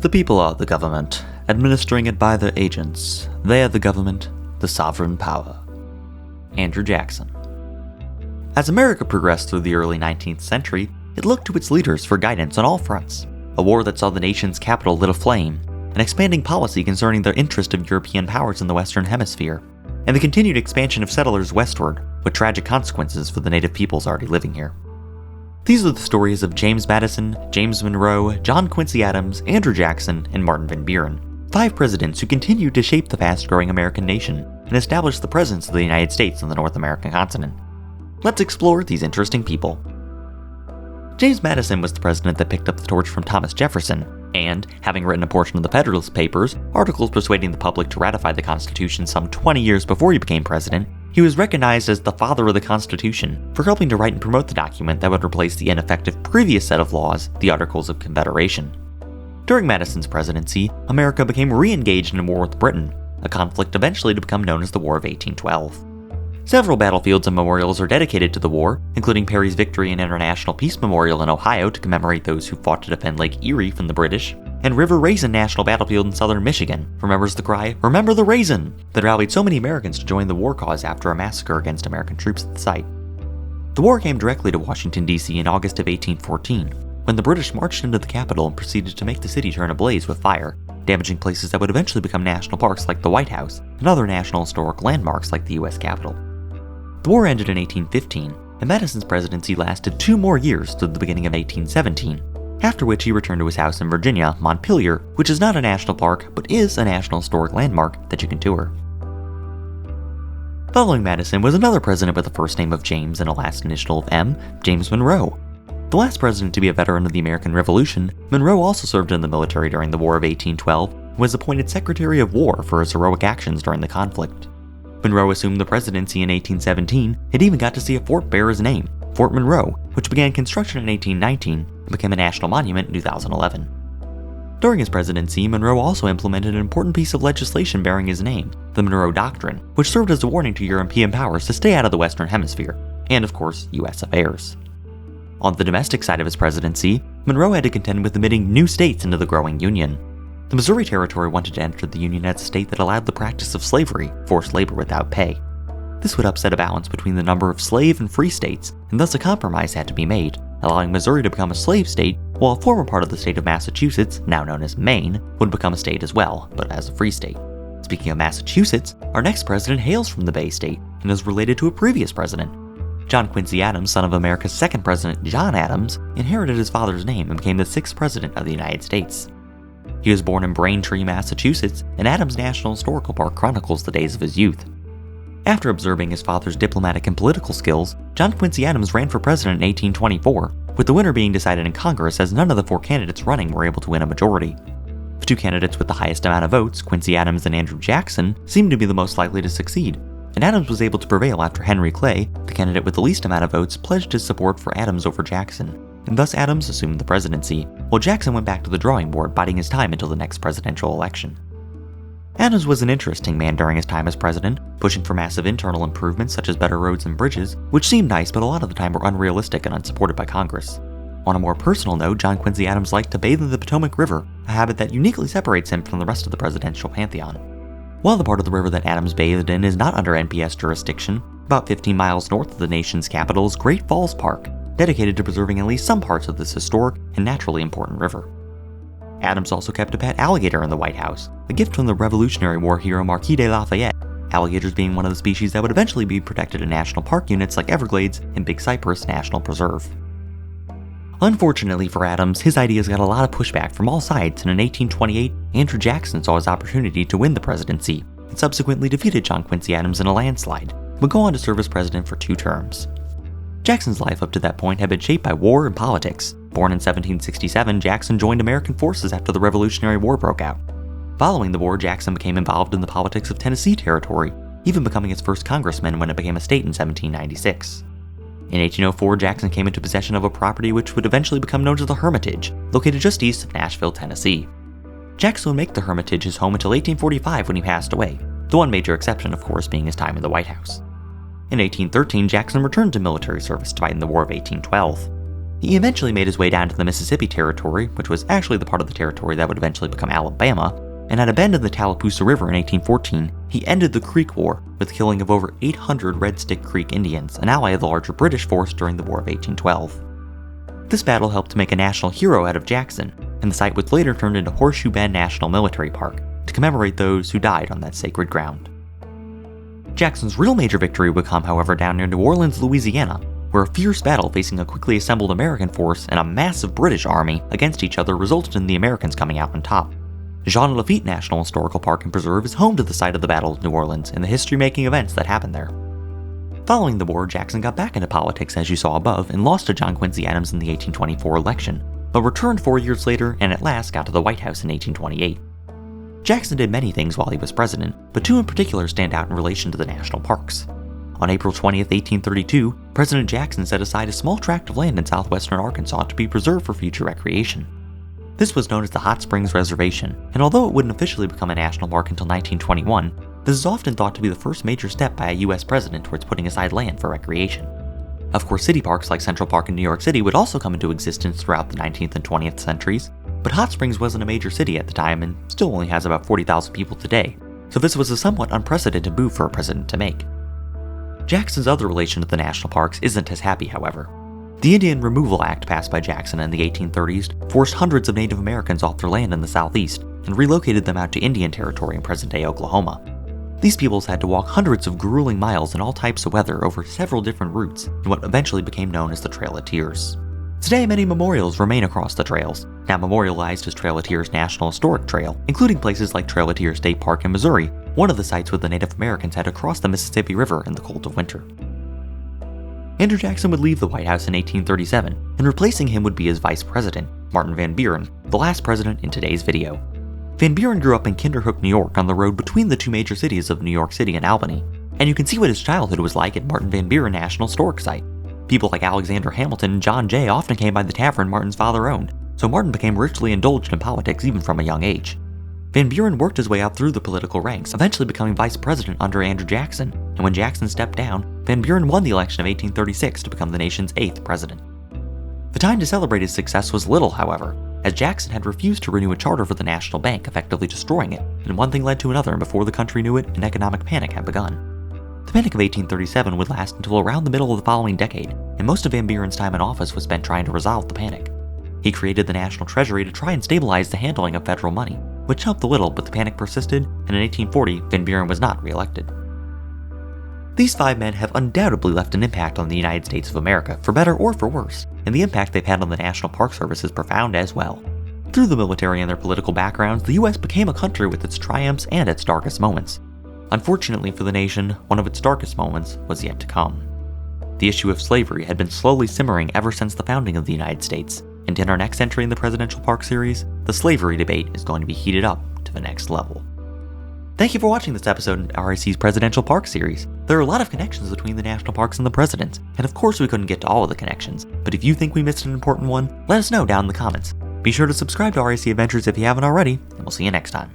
The people are the government, administering it by their agents. They are the government, the sovereign power. Andrew Jackson. As America progressed through the early 19th century, it looked to its leaders for guidance on all fronts. A war that saw the nation's capital lit aflame, an expanding policy concerning the interest of European powers in the Western Hemisphere, and the continued expansion of settlers westward, with tragic consequences for the native peoples already living here. These are the stories of James Madison, James Monroe, John Quincy Adams, Andrew Jackson, and Martin Van Buren, 5 presidents who continued to shape the fast-growing American nation and establish the presence of the United States on the North American continent. Let's explore these interesting people. James Madison was the president that picked up the torch from Thomas Jefferson, and, having written a portion of the Federalist Papers, articles persuading the public to ratify the Constitution some 20 years before he became president, he was recognized as the father of the Constitution for helping to write and promote the document that would replace the ineffective previous set of laws, the Articles of Confederation. During Madison's presidency, America became re-engaged in a war with Britain, a conflict eventually to become known as the War of 1812. Several battlefields and memorials are dedicated to the war, including Perry's Victory and International Peace Memorial in Ohio to commemorate those who fought to defend Lake Erie from the British, and River Raisin National Battlefield in southern Michigan remembers the cry, "Remember the Raisin!" that rallied so many Americans to join the war cause after a massacre against American troops at the site. The war came directly to Washington, D.C. in August of 1814, when the British marched into the capital and proceeded to make the city turn ablaze with fire, damaging places that would eventually become national parks like the White House and other national historic landmarks like the U.S. Capitol. The war ended in 1815, and Madison's presidency lasted 2 more years to the beginning of 1817, after which he returned to his house in Virginia, Montpelier, which is not a national park, but is a national historic landmark that you can tour. Following Madison was another president with the first name of James and a last initial of M, James Monroe. The last president to be a veteran of the American Revolution, Monroe also served in the military during the War of 1812 and was appointed Secretary of War for his heroic actions during the conflict. Monroe assumed the presidency in 1817 and even got to see a fort bear his name, Fort Monroe, which began construction in 1819 and became a national monument in 2011. During his presidency, Monroe also implemented an important piece of legislation bearing his name, the Monroe Doctrine, which served as a warning to European powers to stay out of the Western Hemisphere, and of course, U.S. affairs. On the domestic side of his presidency, Monroe had to contend with admitting new states into the growing Union. The Missouri Territory wanted to enter the Union as a state that allowed the practice of slavery, forced labor without pay. This would upset a balance between the number of slave and free states, and thus a compromise had to be made, allowing Missouri to become a slave state, while a former part of the state of Massachusetts, now known as Maine, would become a state as well, but as a free state. Speaking of Massachusetts, our next president hails from the Bay State, and is related to a previous president. John Quincy Adams, son of America's second president John Adams, inherited his father's name and became the 6th president of the United States. He was born in Braintree, Massachusetts, and Adams National Historical Park chronicles the days of his youth. After observing his father's diplomatic and political skills, John Quincy Adams ran for president in 1824, with the winner being decided in Congress as none of the 4 candidates running were able to win a majority. The 2 candidates with the highest amount of votes, Quincy Adams and Andrew Jackson, seemed to be the most likely to succeed, and Adams was able to prevail after Henry Clay, the candidate with the least amount of votes, pledged his support for Adams over Jackson, and thus Adams assumed the presidency, while Jackson went back to the drawing board, biding his time until the next presidential election. Adams was an interesting man during his time as president, pushing for massive internal improvements such as better roads and bridges, which seemed nice but a lot of the time were unrealistic and unsupported by Congress. On a more personal note, John Quincy Adams liked to bathe in the Potomac River, a habit that uniquely separates him from the rest of the presidential pantheon. While the part of the river that Adams bathed in is not under NPS jurisdiction, about 15 miles north of the nation's capital is Great Falls Park, dedicated to preserving at least some parts of this historic and naturally important river. Adams also kept a pet alligator in the White House, a gift from the Revolutionary War hero Marquis de Lafayette, alligators being one of the species that would eventually be protected in national park units like Everglades and Big Cypress National Preserve. Unfortunately for Adams, his ideas got a lot of pushback from all sides, and in 1828, Andrew Jackson saw his opportunity to win the presidency, and subsequently defeated John Quincy Adams in a landslide, but go on to serve as president for 2 terms. Jackson's life up to that point had been shaped by war and politics. Born in 1767, Jackson joined American forces after the Revolutionary War broke out. Following the war, Jackson became involved in the politics of Tennessee Territory, even becoming its first congressman when it became a state in 1796. In 1804, Jackson came into possession of a property which would eventually become known as the Hermitage, located just east of Nashville, Tennessee. Jackson would make the Hermitage his home until 1845 when he passed away, the one major exception, of course, being his time in the White House. In 1813, Jackson returned to military service to fight in the War of 1812. He eventually made his way down to the Mississippi Territory, which was actually the part of the territory that would eventually become Alabama, and at a bend in the Tallapoosa River in 1814, he ended the Creek War with the killing of over 800 Red Stick Creek Indians, an ally of the larger British force during the War of 1812. This battle helped to make a national hero out of Jackson, and the site was later turned into Horseshoe Bend National Military Park to commemorate those who died on that sacred ground. Jackson's real major victory would come, however, down near New Orleans, Louisiana, where a fierce battle facing a quickly assembled American force and a massive British army against each other resulted in the Americans coming out on top. Jean Lafitte National Historical Park and Preserve is home to the site of the Battle of New Orleans and the history-making events that happened there. Following the war, Jackson got back into politics as you saw above and lost to John Quincy Adams in the 1824 election, but returned 4 years later and at last got to the White House in 1828. Jackson did many things while he was president, but two in particular stand out in relation to the national parks. On April 20, 1832, President Jackson set aside a small tract of land in southwestern Arkansas to be preserved for future recreation. This was known as the Hot Springs Reservation, and although it wouldn't officially become a national park until 1921, this is often thought to be the first major step by a US president towards putting aside land for recreation. Of course, city parks like Central Park in New York City would also come into existence throughout the 19th and 20th centuries, but Hot Springs wasn't a major city at the time and still only has about 40,000 people today, so this was a somewhat unprecedented move for a president to make. Jackson's other relation to the national parks isn't as happy, however. The Indian Removal Act passed by Jackson in the 1830s forced hundreds of Native Americans off their land in the southeast and relocated them out to Indian Territory in present-day Oklahoma. These peoples had to walk hundreds of grueling miles in all types of weather over several different routes in what eventually became known as the Trail of Tears. Today, many memorials remain across the trails, now memorialized as Trail of Tears National Historic Trail, including places like Trail of Tears State Park in Missouri, one of the sites where the Native Americans had to cross the Mississippi River in the cold of winter. Andrew Jackson would leave the White House in 1837, and replacing him would be his vice president, Martin Van Buren, the last president in today's video. Van Buren grew up in Kinderhook, New York, on the road between the two major cities of New York City and Albany, and you can see what his childhood was like at Martin Van Buren National Historic Site. People like Alexander Hamilton and John Jay often came by the tavern Martin's father owned, so Martin became richly indulged in politics even from a young age. Van Buren worked his way up through the political ranks, eventually becoming vice president under Andrew Jackson, and when Jackson stepped down, Van Buren won the election of 1836 to become the nation's 8th president. The time to celebrate his success was little, however, as Jackson had refused to renew a charter for the National Bank, effectively destroying it, and one thing led to another, and before the country knew it, an economic panic had begun. The Panic of 1837 would last until around the middle of the following decade, and most of Van Buren's time in office was spent trying to resolve the panic. He created the National Treasury to try and stabilize the handling of federal money, which helped a little, but the panic persisted, and in 1840, Van Buren was not re-elected. These 5 men have undoubtedly left an impact on the United States of America, for better or for worse, and the impact they've had on the National Park Service is profound as well. Through the military and their political backgrounds, the US became a country with its triumphs and its darkest moments. Unfortunately for the nation, one of its darkest moments was yet to come. The issue of slavery had been slowly simmering ever since the founding of the United States, and in our next entry in the Presidential Park series, the slavery debate is going to be heated up to the next level. Thank you for watching this episode in RAC's Presidential Park series. There are a lot of connections between the national parks and the president, and of course we couldn't get to all of the connections, but if you think we missed an important one, let us know down in the comments. Be sure to subscribe to RAC Adventures if you haven't already, and we'll see you next time.